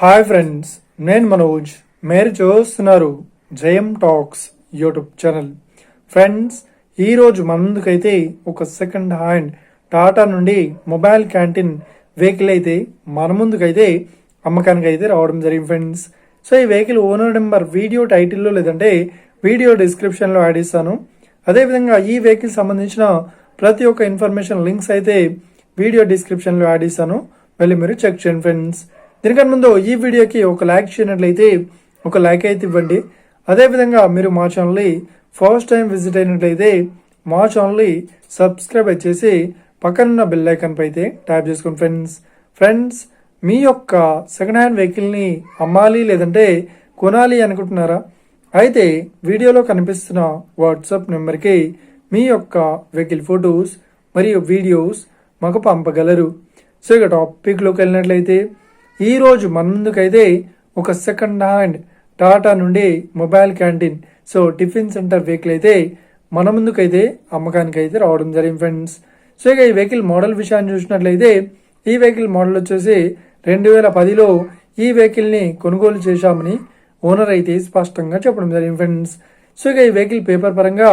Hi friends, నేను మనోజ్. మీరు చూస్తున్నారు జయం టాక్స్ యూట్యూబ్ ఛానల్. ఫ్రెండ్స్, ఈరోజు మన ముందుకైతే ఒక సెకండ్ హ్యాండ్ టాటా నుండి మొబైల్ క్యాంటీన్ వెహికల్ అయితే మన ముందుకైతే అమ్మకానికి అయితే రావడం జరిగింది ఫ్రెండ్స్. సో ఈ వెహికల్ ఓనర్ నెంబర్ వీడియో టైటిల్లో లేదంటే వీడియో డిస్క్రిప్షన్లో యాడ్ ఇస్తాను. అదేవిధంగా ఈ వెహికల్ సంబంధించిన ప్రతి ఒక్క ఇన్ఫర్మేషన్ లింక్స్ అయితే వీడియో డిస్క్రిప్షన్లో యాడ్ ఇస్తాను, వెళ్ళి మీరు చెక్ చేయండి ఫ్రెండ్స్. దీనికన్నా ముందు ఈ వీడియోకి ఒక లైక్ చేయనట్లయితే ఒక లైక్ అయితే ఇవ్వండి. అదేవిధంగా మీరు మా ఛానల్ని ఫస్ట్ టైం విజిట్ అయినట్లయితే మా ఛానల్ని సబ్స్క్రైబ్ చేసి పక్కనున్న బెల్ ఐకాన్ పై అయితే ట్యాప్ చేసుకోండి ఫ్రెండ్స్. మీ యొక్క సెకండ్ హ్యాండ్ వెహికల్ని అమ్మాలి లేదంటే కొనాలి అనుకుంటున్నారా? అయితే వీడియోలో కనిపిస్తున్న వాట్సాప్ నెంబర్కి మీ యొక్క వెహికల్ ఫొటోస్ మరియు వీడియోస్ మాకు పంపగలరు. సో ఇక టాపిక్లోకి వెళ్ళినట్లయితే ఈరోజు మన ముందుకైతే ఒక సెకండ్ హ్యాండ్ టాటా నుండి mobile canteen tiffin centre vehicle అయితే మన ముందుకైతే అమ్మకానికి అయితే రావడం జరిగింది ఫ్రెండ్స్. సో ఇక ఈ వెహికల్ మోడల్ విషయాన్ని చూసినట్లయితే ఈ వెహికల్ మోడల్ వచ్చేసి 2010లో ఈ వెహికల్ని కొనుగోలు చేశామని ఓనర్ అయితే స్పష్టంగా చెప్పడం జరిగింది ఫ్రెండ్స్. సో ఇక ఈ వెహికల్ పేపర్ పరంగా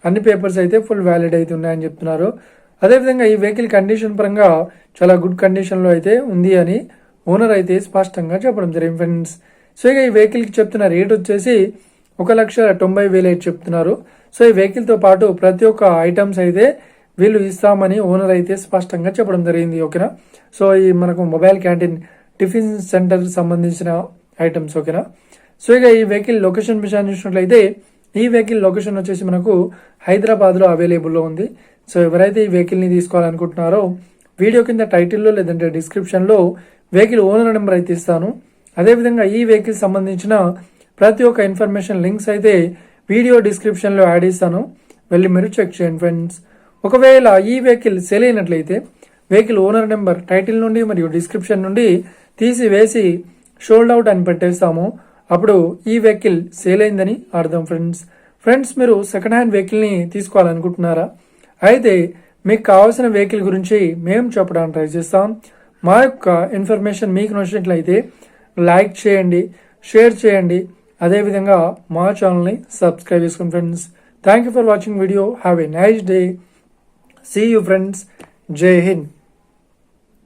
అన్ని పేపర్స్ అయితే ఫుల్ వ్యాలిడ్ అయితే ఉన్నాయని చెప్తున్నారు. అదేవిధంగా ఈ వెహికల్ కండిషన్ పరంగా చాలా గుడ్ కండిషన్లో అయితే ఉంది అని ఓనర్ అయితే స్పష్టంగా చెప్పడం జరిగింది ఫ్రెండ్స్. సో ఇక ఈ వెహికల్కి చెప్తున్న రేట్ వచ్చేసి 1,90,000 అయితే చెప్తున్నారు. సో ఈ వెహికల్తో పాటు ప్రతి ఒక్క ఐటమ్స్ అయితే వీళ్ళు ఇస్తామని ఓనర్ అయితే స్పష్టంగా చెప్పడం జరిగింది. ఓకేనా? సో ఈ మనకు మొబైల్ క్యాంటీన్ టిఫిన్ సెంటర్ సంబంధించిన ఐటమ్స్. ఓకేనా? సో ఇక ఈ వెహికల్ లొకేషన్ విషయాన్ని చూసినట్లయితే ఈ వెహికల్ లొకేషన్ వచ్చేసి మనకు హైదరాబాద్లో అవైలబుల్లో ఉంది. సో ఎవరైతే ఈ వెహికల్ని తీసుకోవాలనుకుంటున్నారో వీడియో కింద టైటిల్లో లేదంటే డిస్క్రిప్షన్లో వెహికల్ ఓనర్ నెంబర్ అయితే ఇస్తాను. అదేవిధంగా ఈ వెహికల్ సంబంధించిన ప్రతి ఒక్క ఇన్ఫర్మేషన్ లింక్స్ అయితే వీడియో డిస్క్రిప్షన్లో యాడ్ ఇస్తాను, వెళ్ళి మీరు చెక్ చేయండి ఫ్రెండ్స్. ఒకవేళ ఈ వెహికల్ సేల్ అయినట్లయితే వెహికల్ ఓనర్ నెంబర్ టైటిల్ నుండి మరియు డిస్క్రిప్షన్ నుండి తీసివేసి షోల్డ్ అవుట్ అని పెట్టేస్తాము. అప్పుడు ఈ వెహికల్ సేల్ అయిందని అర్థం ఫ్రెండ్స్. మీరు సెకండ్ హ్యాండ్ వెహికల్ని తీసుకోవాలనుకుంటున్నారా? అయితే మీకు కావాల్సిన వెహికల్ గురించి మేము చెప్పడానికి ట్రై చేస్తాం. మా యొక్క ఇన్ఫర్మేషన్ మీకు నచ్చినట్లయితే లైక్ చేయండి, షేర్ చేయండి, అదేవిధంగా మా ఛానల్ని సబ్స్క్రైబ్ చేసుకోండి friends. Thank you for watching video. Have a nice day. See you friends. Jai Hind.